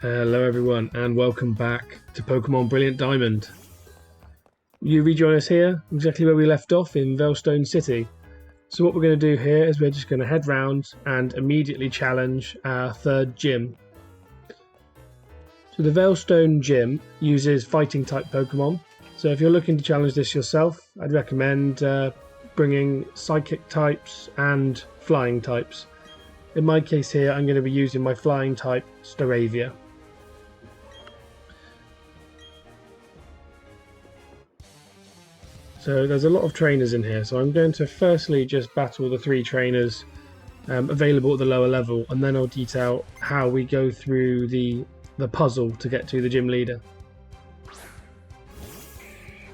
Hello everyone and welcome back to Pokemon Brilliant Diamond. You rejoin us here, exactly where we left off in Veilstone City. So what we're going to do here is we're just going to head round and immediately challenge our third gym. So the Veilstone gym uses fighting type Pokemon. So if you're looking to challenge this yourself, I'd recommend bringing psychic types and flying types. In my case here, I'm going to be using my flying type Staravia. So there's a lot of trainers in here, so I'm going to firstly just battle the 3 trainers available at the lower level, and then I'll detail how we go through the puzzle to get to the gym leader.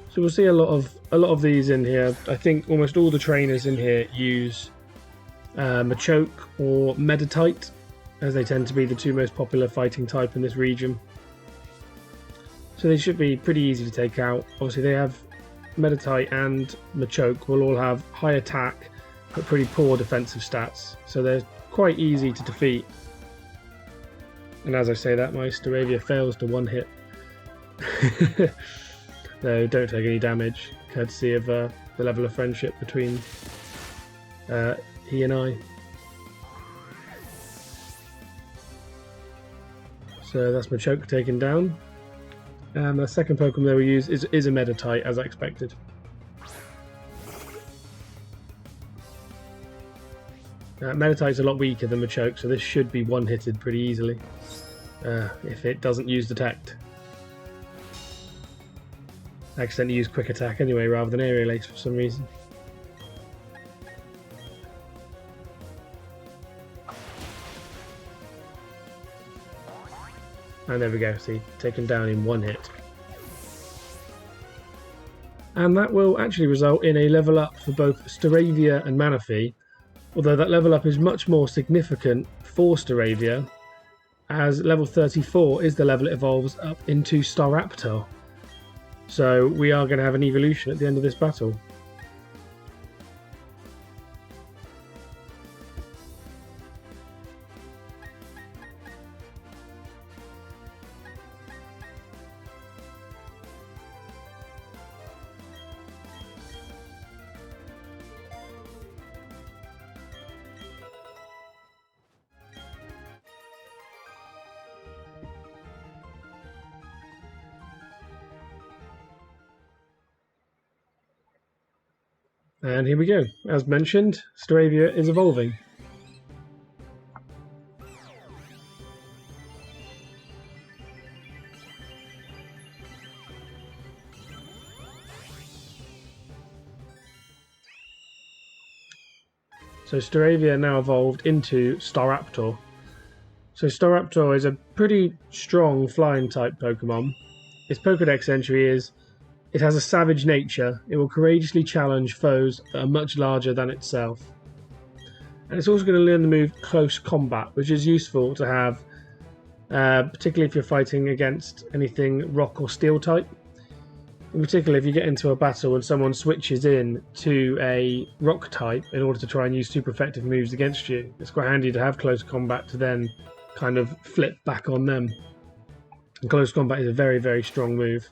So we'll see a lot of these in here. I think almost all the trainers in here use Machoke or Meditite, as they tend to be the 2 most popular fighting type in this region. So they should be pretty easy to take out. Obviously they have Meditite and Machoke will all have high attack but pretty poor defensive stats, so they're quite easy to defeat. And as I say that, my Staravia fails to one hit. They don't take any damage, courtesy of the level of friendship between he and I. So that's Machoke taken down. And the second Pokemon that we use is a Meditite, as I expected. Meditite's a lot weaker than Machoke, so this should be one-hitted pretty easily if it doesn't use Detect. I accidentally used Quick Attack anyway rather than Aerial Ace for some reason. And there we go, see, taken down in one hit. And that will actually result in a level up for both Staravia and Manaphy, although that level up is much more significant for Staravia, as level 34 is the level it evolves up into Staraptor. So we are going to have an evolution at the end of this battle. And here we go. As mentioned, Staravia is evolving. So Staravia now evolved into Staraptor. So Staraptor is a pretty strong flying type Pokemon. Its Pokédex entry is: it has a savage nature. It will courageously challenge foes that are much larger than itself. And it's also going to learn the move Close Combat, which is useful to have, particularly if you're fighting against anything rock or steel type. In particular, if you get into a battle and someone switches in to a rock type in order to try and use super effective moves against you, it's quite handy to have Close Combat to then kind of flip back on them. And Close Combat is a very, very strong move.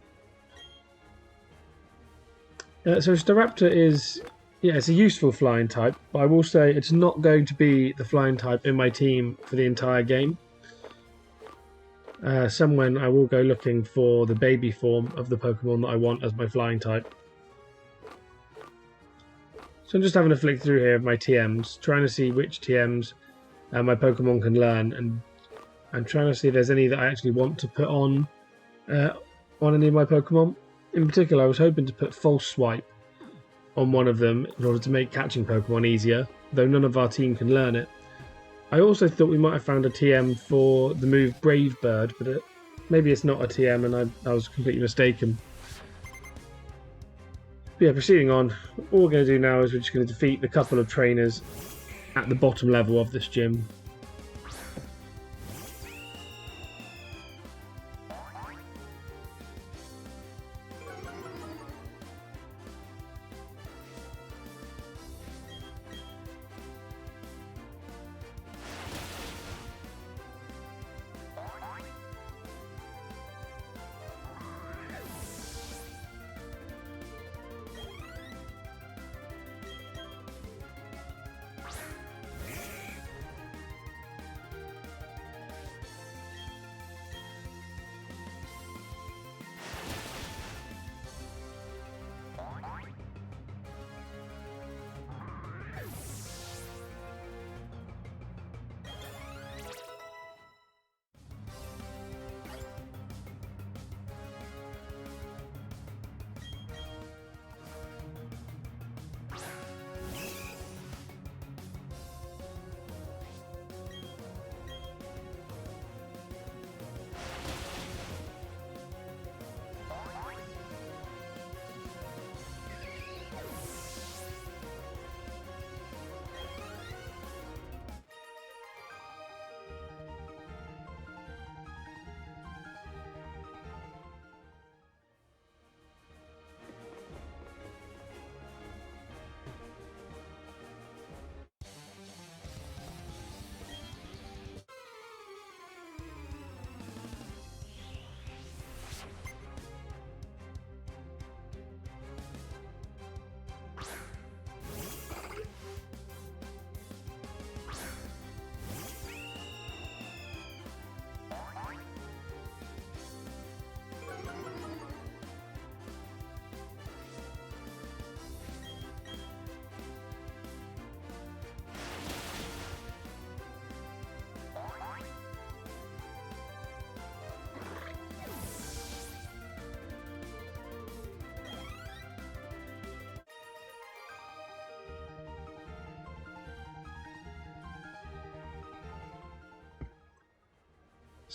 So Staraptor is, it's a useful flying type, but I will say it's not going to be the flying type in my team for the entire game. Somewhen I will go looking for the baby form of the Pokemon that I want as my flying type. So I'm just having a flick through here of my TMs, trying to see which TMs my Pokemon can learn, and I'm trying to see if there's any that I actually want to put on any of my Pokemon. In particular, I was hoping to put False Swipe on one of them in order to make catching Pokemon easier, though none of our team can learn it. I also thought we might have found a TM for the move Brave Bird, but maybe it's not a TM and I was completely mistaken. But yeah, proceeding on, all we're going to do now is we're just going to defeat the couple of trainers at the bottom level of this gym.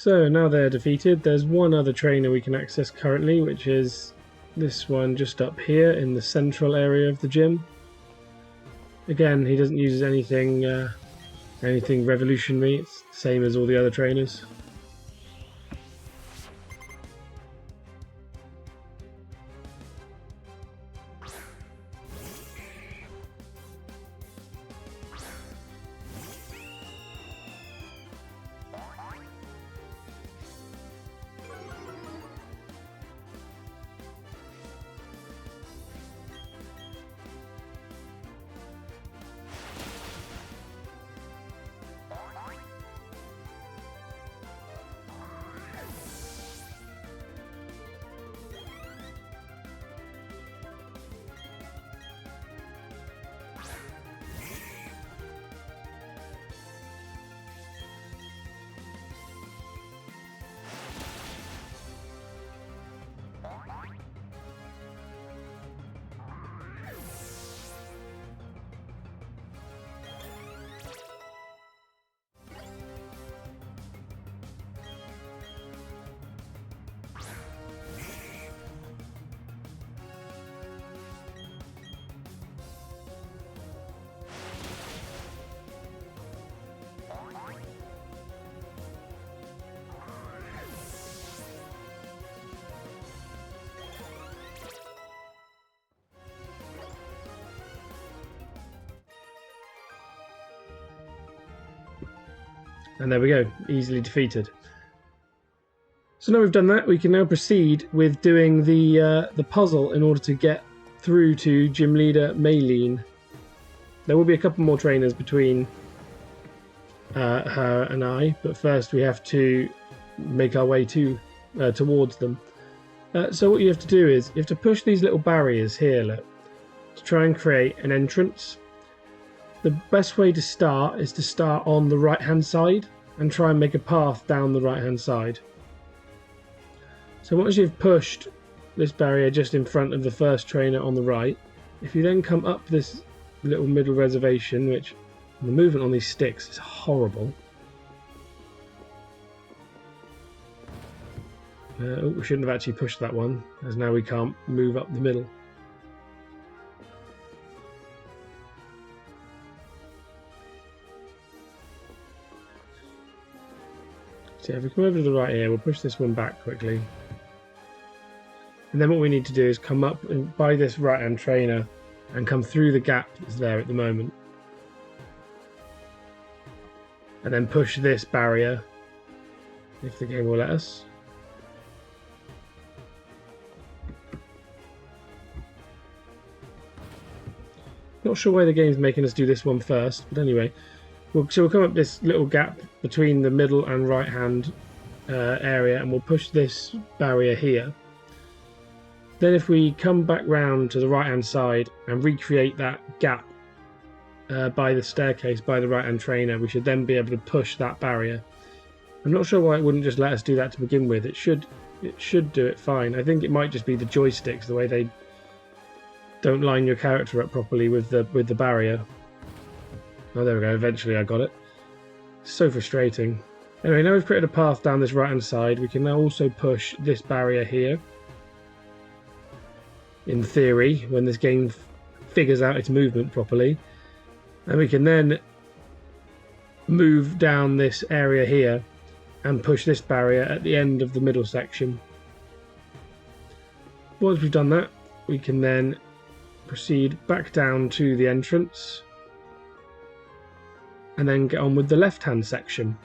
So now they're defeated, there's one other trainer we can access currently, which is this one just up here in the central area of the gym. Again, he doesn't use anything revolutionary, it's the same as all the other trainers. And there we go, easily defeated. So now we've done that, we can now proceed with doing the puzzle in order to get through to Gym Leader Meline. There will be a couple more trainers between her and I, but first we have to make our way towards them. So what you have to do is, you have to push these little barriers here, look, to try and create an entrance. The best way to start is to start on the right hand side and try and make a path down the right hand side. So once you've pushed this barrier just in front of the first trainer on the right, if you then come up this little middle reservation, which the movement on these sticks is horrible. We shouldn't have actually pushed that one, as now we can't move up the middle. So if we come over to the right here, we'll push this one back quickly. And then what we need to do is come up and by this right hand trainer and come through the gap that's there at the moment. And then push this barrier, if the game will let us. Not sure why the game's making us do this one first, but anyway. So we'll come up this little gap between the middle and right hand area, and we'll push this barrier here. Then if we come back round to the right hand side and recreate that gap by the staircase, by the right hand trainer, we should then be able to push that barrier. I'm not sure why it wouldn't just let us do that to begin with. It should do it fine. I think it might just be the joysticks, the way they don't line your character up properly with the barrier. Oh, there we go, eventually I got it. So frustrating. Anyway, now we've created a path down this right hand side, we can now also push this barrier here. In theory, when this game figures out its movement properly. And we can then move down this area here and push this barrier at the end of the middle section. Once we've done that, we can then proceed back down to the entrance. And then get on with the left hand section.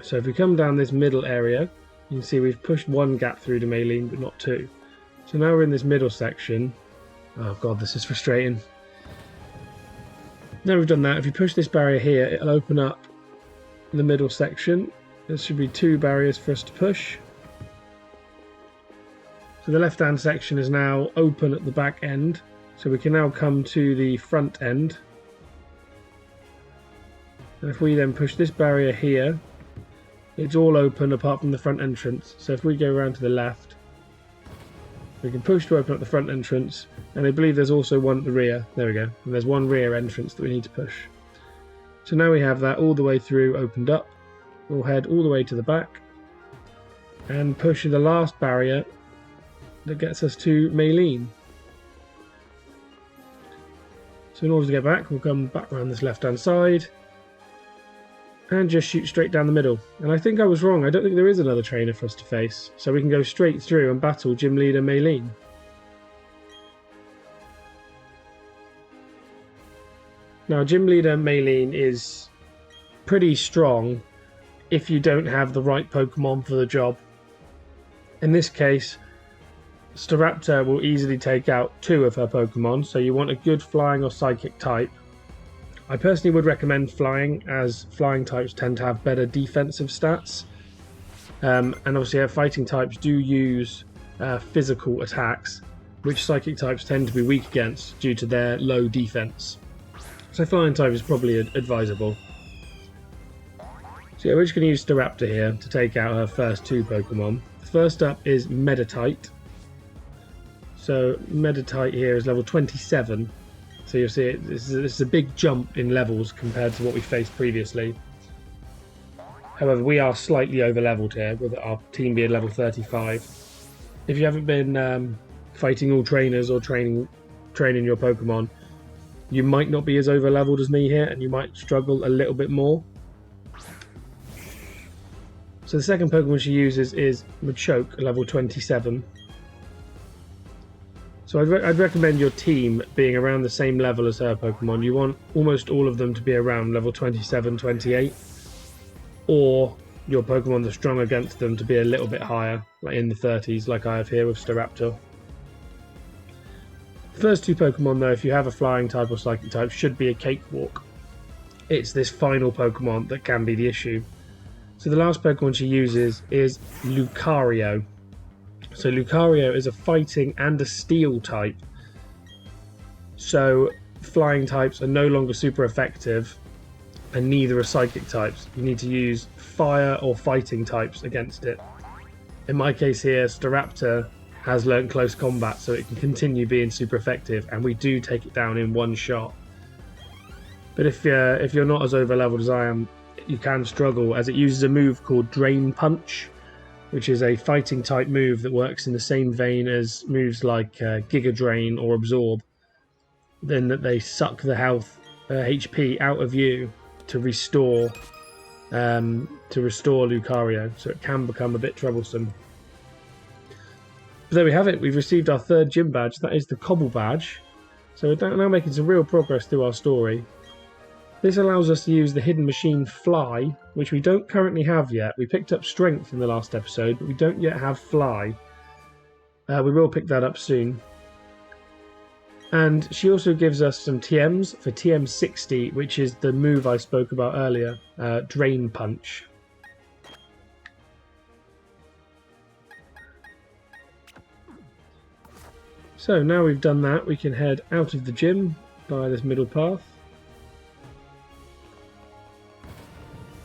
So if we come down this middle area, you can see we've pushed one gap through to Meline, but not two. So now we're in this middle section. Oh god, this is frustrating. Now we've done that, if you push this barrier here, it'll open up the middle section. There should be two barriers for us to push. So the left hand section is now open at the back end. So we can now come to the front end. And if we then push this barrier here, it's all open apart from the front entrance. So if we go around to the left, we can push to open up the front entrance, and I believe there's also one at the rear. There we go. And there's one rear entrance that we need to push. So now we have that all the way through opened up. we'll head all the way to the back and push the last barrier that gets us to Meline. So in order to get back, we'll come back around this left-hand side and just shoot straight down the middle. And I think I was wrong. I don't think there is another trainer for us to face. So we can go straight through and battle Gym Leader Meline. Now, Gym Leader Meline is pretty strong if you don't have the right Pokemon for the job. In this case, Staraptor will easily take out 2 of her Pokemon, so you want a good flying or psychic type. I personally would recommend flying, as flying types tend to have better defensive stats. And obviously our fighting types do use physical attacks, which psychic types tend to be weak against due to their low defense. So flying type is probably advisable. So yeah, we're just going to use Staraptor here to take out her first 2 Pokemon. First up is Meditite. So Meditite here is level 27. So you'll see this is a big jump in levels compared to what we faced previously. However, we are slightly over leveled here, with our team being level 35. If you haven't been fighting all trainers or training your Pokemon, you might not be as over leveled as me here, and you might struggle a little bit more. So the second Pokemon she uses is Machoke, level 27. So I'd recommend your team being around the same level as her Pokemon. You want almost all of them to be around level 27, 28. Or your Pokemon that are strong against them to be a little bit higher, like in the 30s, like I have here with Staraptor. The first 2 Pokemon, though, if you have a flying type or psychic type, should be a cakewalk. It's this final Pokemon that can be the issue. So the last Pokemon she uses is Lucario. So Lucario is a fighting and a steel type. So flying types are no longer super effective, and neither are psychic types. You need to use fire or fighting types against it. In my case here, Staraptor has learnt close combat, so it can continue being super effective, and we do take it down in one shot. But if you're not as over leveled as I am, you can struggle, as it uses a move called Drain Punch, which is a fighting type move that works in the same vein as moves like Giga Drain or Absorb. Then that they suck the health HP out of you to restore Lucario, so it can become a bit troublesome. But there we have it. We've received our 3rd gym badge. That is the Cobble badge. So we're now making some real progress through our story. This allows us to use the hidden machine Fly, which we don't currently have yet. We picked up Strength in the last episode, but we don't yet have Fly. We will pick that up soon. And she also gives us some TMs for TM60, which is the move I spoke about earlier, Drain Punch. So now we've done that, we can head out of the gym by this middle path.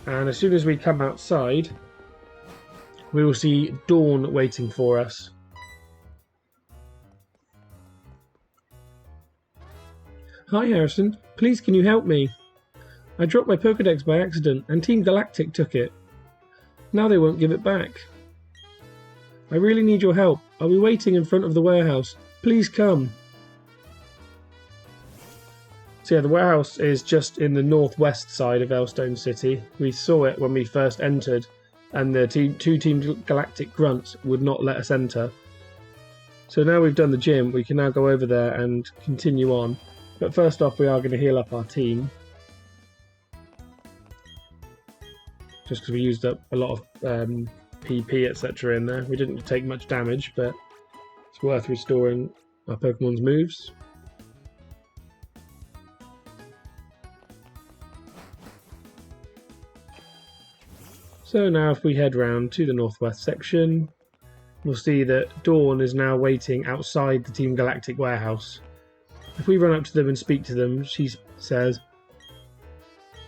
And as soon as we come outside, we will see Dawn waiting for us. Hi Harrison, please can you help me? I dropped my Pokédex by accident and Team Galactic took it. Now they won't give it back. I really need your help. I'll be waiting in front of the warehouse. Please come. So yeah, the warehouse is just in the northwest side of Veilstone City. We saw it when we first entered, and the 2 Team Galactic grunts would not let us enter. So now we've done the gym, we can now go over there and continue on. But first off, we are going to heal up our team. Just because we used up a lot of PP, etc. in there. We didn't take much damage, but it's worth restoring our Pokemon's moves. So now if we head round to the northwest section, we'll see that Dawn is now waiting outside the Team Galactic warehouse. If we run up to them and speak to them, she says,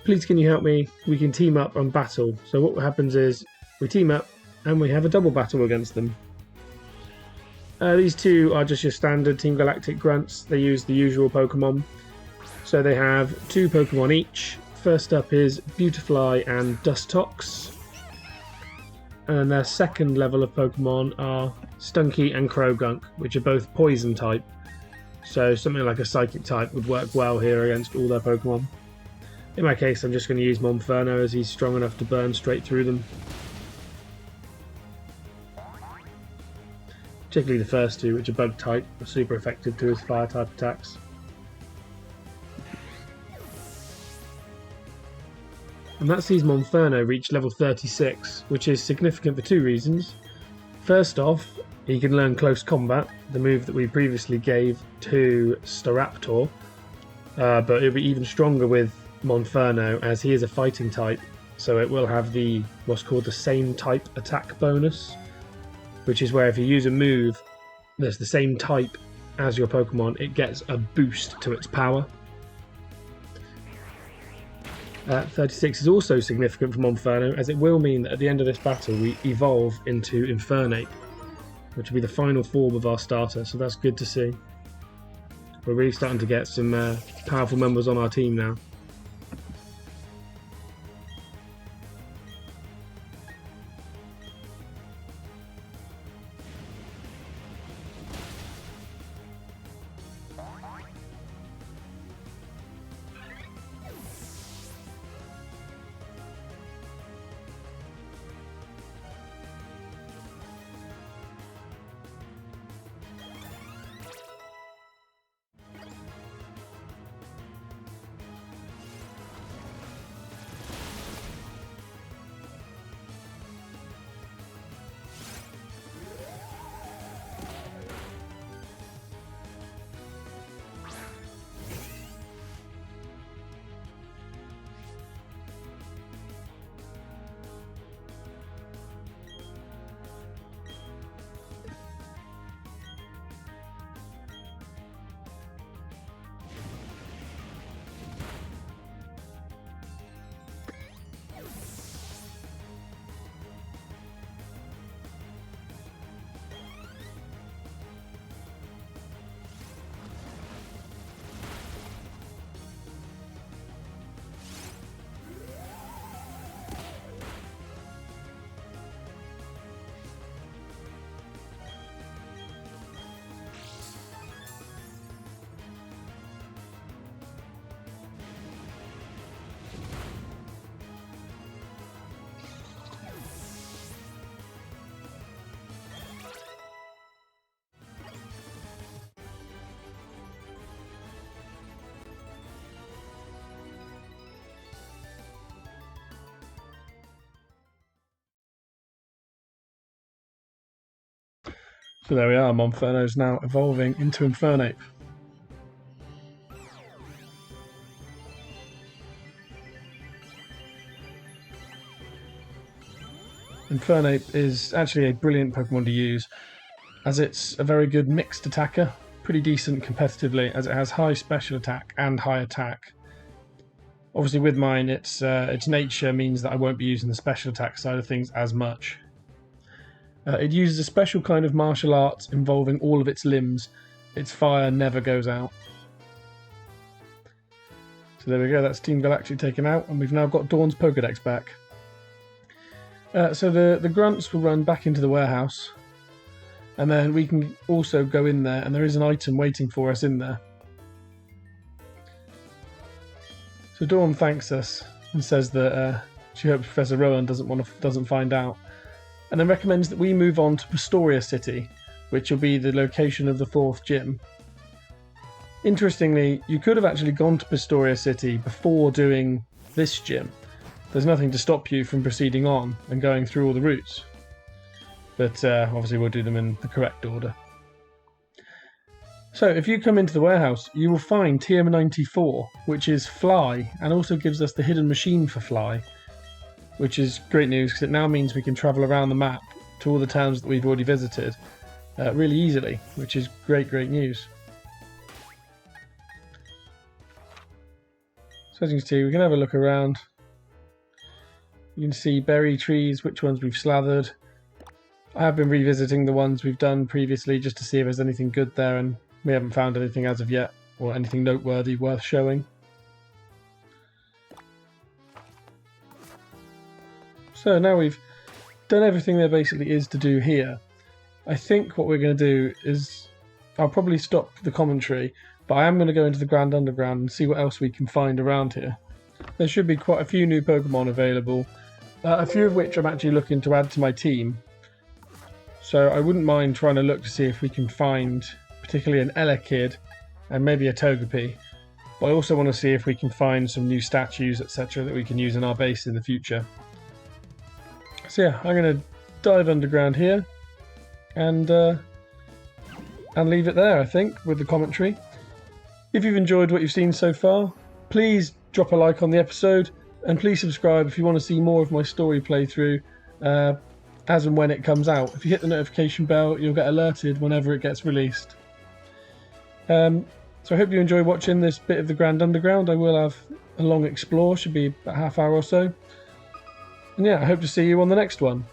please can you help me? We can team up and battle. So what happens is we team up and we have a double battle against them. These 2 are just your standard Team Galactic grunts. They use the usual Pokemon. So they have 2 Pokemon each. First up is Beautifly and Dustox. And then their second level of Pokemon are Stunky and Krogunk, which are both poison type. So something like a Psychic type would work well here against all their Pokemon. In my case, I'm just going to use Monferno as he's strong enough to burn straight through them. Particularly the first two, which are Bug type, are super effective to his Fire type attacks. And that sees Monferno reach level 36, which is significant for two reasons. First off, he can learn Close Combat, the move that we previously gave to Staraptor, but it'll be even stronger with Monferno as he is a fighting type, so it will have what's called the same type attack bonus, which is where if you use a move that's the same type as your Pokemon, it gets a boost to its power. 36 is also significant for Monferno, as it will mean that at the end of this battle we evolve into Infernape, which will be the final form of our starter, so that's good to see. We're really starting to get some powerful members on our team now. So there we are, Monferno's now evolving into Infernape. Infernape is actually a brilliant Pokemon to use, as it's a very good mixed attacker, pretty decent competitively, as it has high special attack and high attack. Obviously with mine, its nature means that I won't be using the special attack side of things as much. It uses a special kind of martial arts involving all of its limbs. Its fire never goes out. So there we go, that's Team Galactic taken out, and we've now got Dawn's Pokédex back. So the grunts will run back into the warehouse, and then we can also go in there, and there is an item waiting for us in there. So Dawn thanks us and says that she hopes Professor Rowan doesn't find out, and then recommends that we move on to Pastoria City, which will be the location of the 4th gym. Interestingly, you could have actually gone to Pastoria City before doing this gym. There's nothing to stop you from proceeding on and going through all the routes. But obviously we'll do them in the correct order. So if you come into the warehouse, you will find TM94, which is Fly, and also gives us the hidden machine for Fly, which is great news because it now means we can travel around the map to all the towns that we've already visited really easily, which is great news. So as you can see, we can have a look around. You can see berry trees, which ones we've slathered. I have been revisiting the ones we've done previously just to see if there's anything good there, and we haven't found anything as of yet, or anything noteworthy worth showing. So now we've done everything there basically is to do here. I think what we're going to do is I'll probably stop the commentary, but I am going to go into the Grand Underground and see what else we can find around here. There should be quite a few new Pokemon available, a few of which I'm actually looking to add to my team. So I wouldn't mind trying to look to see if we can find particularly an Elekid and maybe a Togepi. But I also want to see if we can find some new statues, etc. that we can use in our base in the future. So yeah, I'm going to dive underground here and leave it there, I think, with the commentary. If you've enjoyed what you've seen so far, please drop a like on the episode, and please subscribe if you want to see more of my story playthrough as and when it comes out. If you hit the notification bell, you'll get alerted whenever it gets released. So I hope you enjoy watching this bit of the Grand Underground. I will have a long explore, should be about a half hour or so. And yeah, I hope to see you on the next one.